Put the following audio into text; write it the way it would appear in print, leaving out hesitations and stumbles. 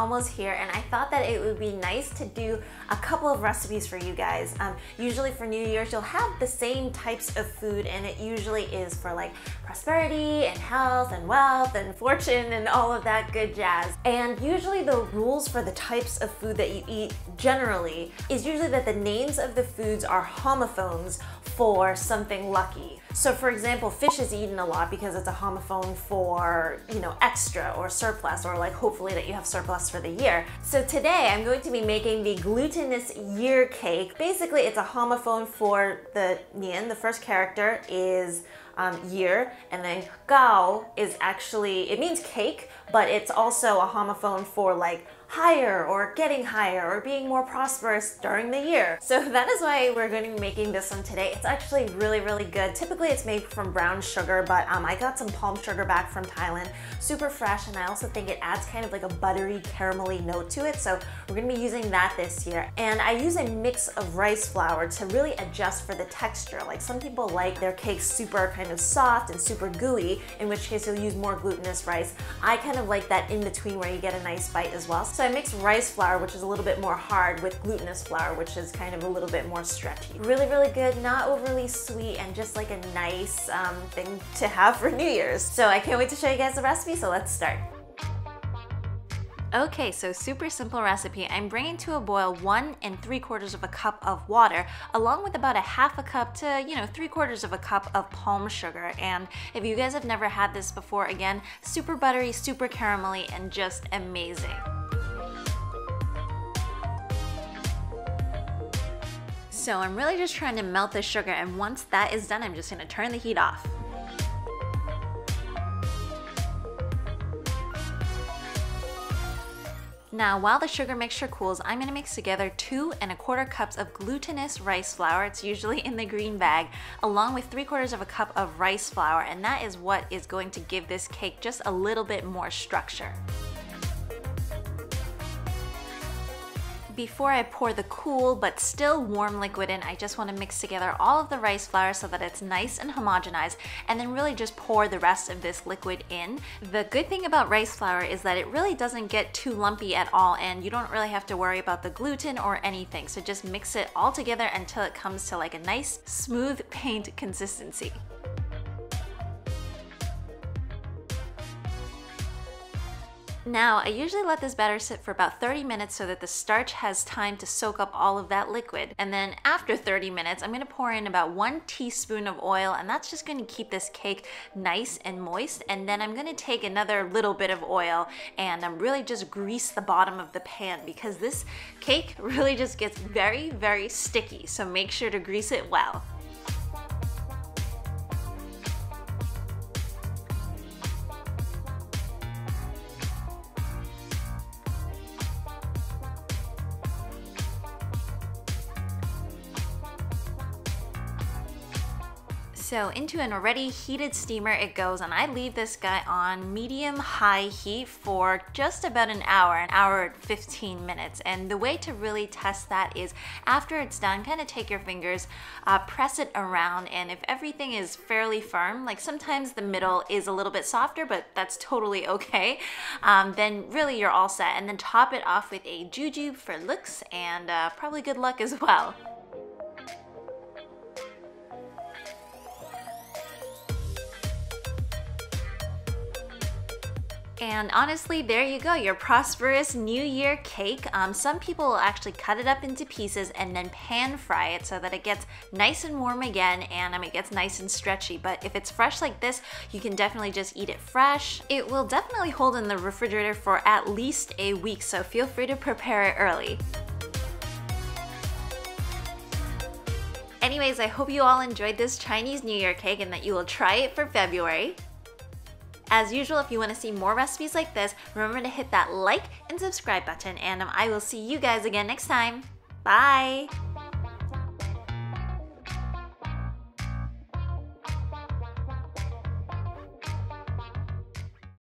almost here, and I thought that it would be nice to do a couple of recipes for you guys. Usually for New Year's, you'll have the same types of food, and it usually is for like prosperity and health and wealth and fortune and all of that good jazz. And usually the rules for the types of food that you eat generally is usually that the names of the foods are homophones for something lucky. So for example, fish is eaten a lot because it's a homophone for, you know, extra or surplus, or like hopefully that you have surplus for the year. So today I'm going to be making the glutinous year cake. Basically it's a homophone for the NIAN, the first character is year, and then gao is actually, it means cake, but it's also a homophone for like higher or getting higher or being more prosperous during the year. So that is why we're going to be making this one today. It's actually really, really good. Typically it's made from brown sugar, but I got some palm sugar back from Thailand, super fresh, and I also think it adds kind of like a buttery, caramelly note to it. So we're gonna be using that this year. And I use a mix of rice flour to really adjust for the texture. Like some people like their cakes super kind of soft and super gooey, in which case you'll use more glutinous rice. I kind of like that in between where you get a nice bite as well. So I mix rice flour, which is a little bit more hard, with glutinous flour, which is kind of a little bit more stretchy. Really, really good, not overly sweet, and just like a nice thing to have for New Year's. So I can't wait to show you guys the recipe, so let's start. Okay, so super simple recipe. I'm bringing to a boil 1 3/4 cup of water, along with about a 1/2 cup to, 3/4 cup of palm sugar. And if you guys have never had this before, again, super buttery, super caramelly, and just amazing. So I'm really just trying to melt the sugar, and once that is done, I'm just gonna turn the heat off. Now, while the sugar mixture cools, I'm gonna mix together 2 1/4 cups of glutinous rice flour. It's usually in the green bag, along with 3/4 cup of rice flour, and that is what is going to give this cake just a little bit more structure. Before I pour the cool but still warm liquid in, I just want to mix together all of the rice flour so that it's nice and homogenized, and then really just pour the rest of this liquid in. The good thing about rice flour is that it really doesn't get too lumpy at all, and you don't really have to worry about the gluten or anything. So just mix it all together until it comes to like a nice smooth paint consistency. Now, I usually let this batter sit for about 30 minutes so that the starch has time to soak up all of that liquid. And then after 30 minutes, I'm gonna pour in about 1 teaspoon of oil, and that's just gonna keep this cake nice and moist. And then I'm gonna take another little bit of oil and really just grease the bottom of the pan, because this cake really just gets very, very sticky. So make sure to grease it well. So into an already heated steamer it goes, and I leave this guy on medium-high heat for just about an hour and 15 minutes. And the way to really test that is after it's done, kind of take your fingers, press it around, and if everything is fairly firm, like sometimes the middle is a little bit softer, but that's totally okay, then really you're all set. And then top it off with a jujube for looks, and probably good luck as well. And honestly, there you go, your prosperous New Year cake. Some people will actually cut it up into pieces and then pan fry it so that it gets nice and warm again, and it gets nice and stretchy. But if it's fresh like this, you can definitely just eat it fresh. It will definitely hold in the refrigerator for at least a week, so feel free to prepare it early. Anyways, I hope you all enjoyed this Chinese New Year cake and that you will try it for February. As usual, if you want to see more recipes like this, remember to hit that like and subscribe button, and I will see you guys again next time. Bye!